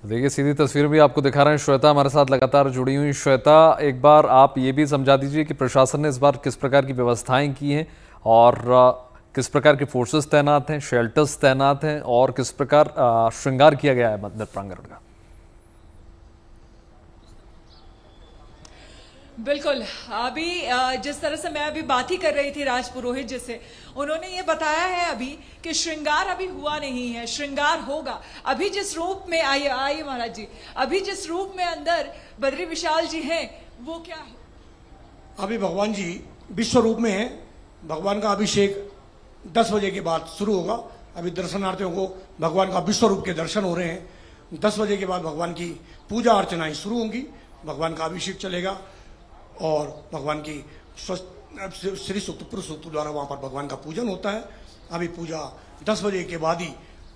देखिए, सीधी तस्वीर भी आपको दिखा रहे हैं। श्वेता हमारे साथ लगातार जुड़ी हुई। श्वेता, एक बार आप ये भी समझा दीजिए कि प्रशासन ने इस बार किस प्रकार की व्यवस्थाएं की हैं और किस प्रकार के फोर्सेस तैनात हैं, शेल्टर्स तैनात हैं और किस प्रकार श्रृंगार किया गया है मंदिर प्रांगण का। बिल्कुल। अभी जिस तरह से मैं अभी बात ही कर रही थी राज पुरोहित जी से, उन्होंने ये बताया है अभी कि श्रृंगार अभी हुआ नहीं है, श्रृंगार होगा। अभी जिस रूप में आइए महाराज जी, अभी जिस रूप में अंदर बद्री विशाल जी हैं वो क्या है? अभी भगवान जी विश्व रूप में है। भगवान का अभिषेक 10 बजे के बाद शुरू होगा। अभी दर्शनार्थियों को भगवान का विश्व रूप के दर्शन हो रहे हैं। 10 बजे के बाद भगवान की पूजा अर्चनाएं शुरू होंगी, भगवान का अभिषेक चलेगा और भगवान की श्री सूक्त पुरुष सूक्त द्वारा वहां पर भगवान का पूजन होता है। अभी पूजा 10 बजे के बाद ही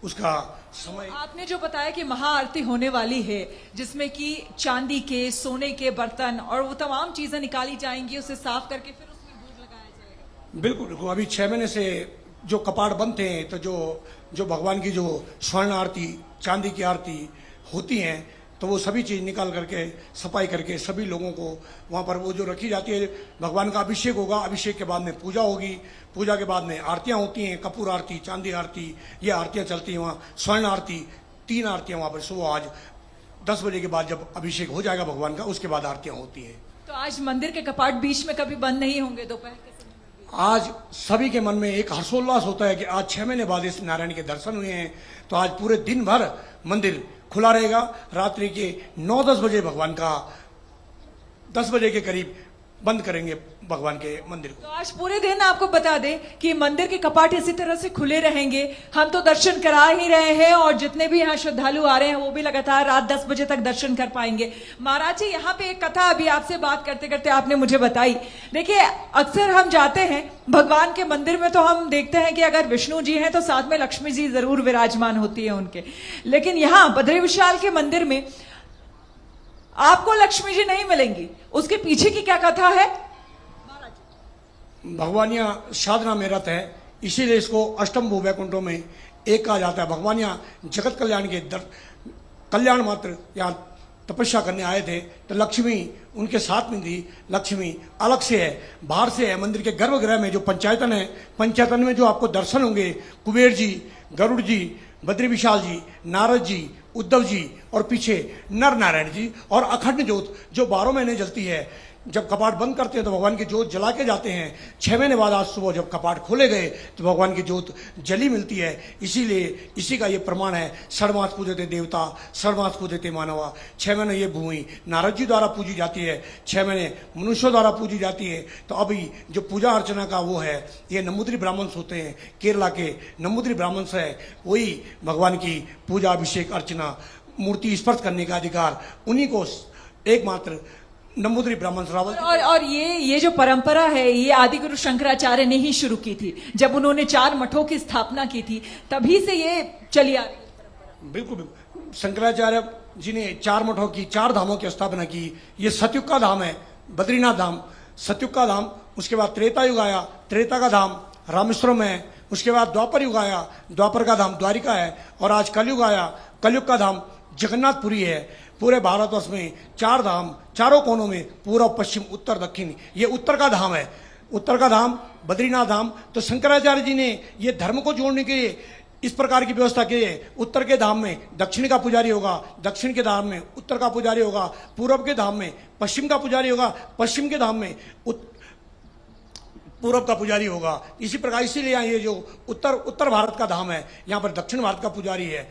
उसका समय। आपने जो बताया कि महाआरती होने वाली है जिसमें कि चांदी के, सोने के बर्तन और वो तमाम चीजें निकाली जाएंगी, उसे साफ करके फिर उसमें भोग लगाया जाएगा। बिल्कुल। अभी 6 महीने से जो कपाट बंद थे, तो जो भगवान की जो स्वर्ण आरती, चांदी की आरती होती हैं, तो वो सभी चीज निकाल करके सफाई करके सभी लोगों को वहां पर वो जो रखी जाती है। भगवान का अभिषेक होगा, अभिषेक के बाद में पूजा होगी, पूजा के बाद में आरतियां होती हैं, कपूर आरती, चांदी आरती, ये आरतियां चलती हैं। वहाँ स्वर्ण आरती, 3 आरतियां वहां पर सुबह आज 10 बजे के बाद जब अभिषेक हो जाएगा भगवान का, उसके बाद आरतियां होती हैं। तो आज मंदिर के कपाट बीच में कभी बंद नहीं होंगे दोपहर के समय में? आज सभी के मन में एक हर्षोल्लास होता है कि आज 6 महीने बाद इस नारायण के दर्शन हुए हैं, तो आज पूरे दिन भर मंदिर खुला रहेगा। रात्रि के 9-10 बजे भगवान का 10 बजे के करीब बंद करेंगे भगवान के मंदिर को। तो आज पूरे दिन आपको बता दें कि मंदिर के कपाट इसी तरह से खुले रहेंगे। हम तो दर्शन करा ही रहे हैं और जितने भी यहाँ श्रद्धालु आ रहे हैं वो भी लगातार रात 10 बजे तक दर्शन कर पाएंगे। महाराज जी, यहाँ पे एक कथा अभी आपसे बात करते करते आपने मुझे बताई। देखिए, अक्सर हम जाते हैं भगवान के मंदिर में तो हम देखते हैं कि अगर विष्णु जी हैं तो साथ में लक्ष्मी जी जरूर विराजमान होती है उनके, लेकिन यहाँ बद्री विशाल के मंदिर में आपको लक्ष्मी जी नहीं मिलेंगी। उसके पीछे की क्या कथा है? भगवान यहाँ साधना में रत है, इसीलिए इसको अष्टम भू वैकुंठों में एक कहा जाता है। भगवान यहाँ जगत कल्याण के कल्याण मात्र यहाँ तपस्या करने आए थे, तो लक्ष्मी उनके साथ में थी। लक्ष्मी अलग से है, बाहर से है। मंदिर के गर्भगृह में जो पंचायतन है, पंचायतन में जो आपको दर्शन होंगे, कुबेर जी, गरुड़ जी, बद्री विशाल जी, नारद जी, उद्धव जी और पीछे नर नारायण जी और अखंड ज्योत जो 12 महीने जलती है। जब कपाट बंद करते हैं तो भगवान की ज्योत जला के जाते हैं। 6 महीने बाद आज सुबह जब कपाट खोले गए तो भगवान की ज्योत जली मिलती है। इसीलिए इसी का ये प्रमाण है, षडमास पूजते देवता षडमास पूजते मानवा। 6 महीने ये भूमि नारद जी द्वारा पूजी जाती है, 6 महीने मनुष्यों द्वारा पूजी जाती है। तो अभी जो पूजा अर्चना का वो है, ये नंबूदिरी ब्राह्मण्स होते हैं, केरला के नंबूदिरी ब्राह्मण्स है, वही भगवान की पूजा अभिषेक अर्चना मूर्ति स्पर्श करने का अधिकार उन्हीं को एकमात्र नंबूदिरी ब्राह्मण श्रावण। और ये जो परंपरा है ये आदि गुरु शंकराचार्य ने ही शुरू की थी। जब उन्होंने 4 मठों की स्थापना की थी तभी से ये चली आ रही है। बिल्कुल बिल्कुल। शंकराचार्य जी ने 4 मठों की, 4 धामों की स्थापना की। ये सतयुग का धाम है, बद्रीनाथ धाम सतयुग का धाम। उसके बाद त्रेता युग आया, त्रेता का धाम रामेश्वरम है। उसके बाद द्वापर युग आया, द्वापर का धाम द्वारिका है। और आज कलयुग आया, कलयुग का धाम जगन्नाथपुरी है। पूरे भारतवर्ष में 4 धाम, चारों कोनों में, पूर्व पश्चिम उत्तर दक्षिण, ये उत्तर का धाम है। उत्तर का धाम बद्रीनाथ धाम। तो शंकराचार्य जी ने ये धर्म को जोड़ने के लिए इस प्रकार की व्यवस्था की है। उत्तर के धाम में दक्षिण का पुजारी होगा, दक्षिण के धाम में उत्तर का पुजारी होगा, पूर्व के धाम में पश्चिम का पुजारी होगा, पश्चिम के धाम में पूर्व का पुजारी होगा। इसी प्रकार इसीलिए ये जो उत्तर भारत का धाम है, यहाँ पर दक्षिण भारत का पुजारी है।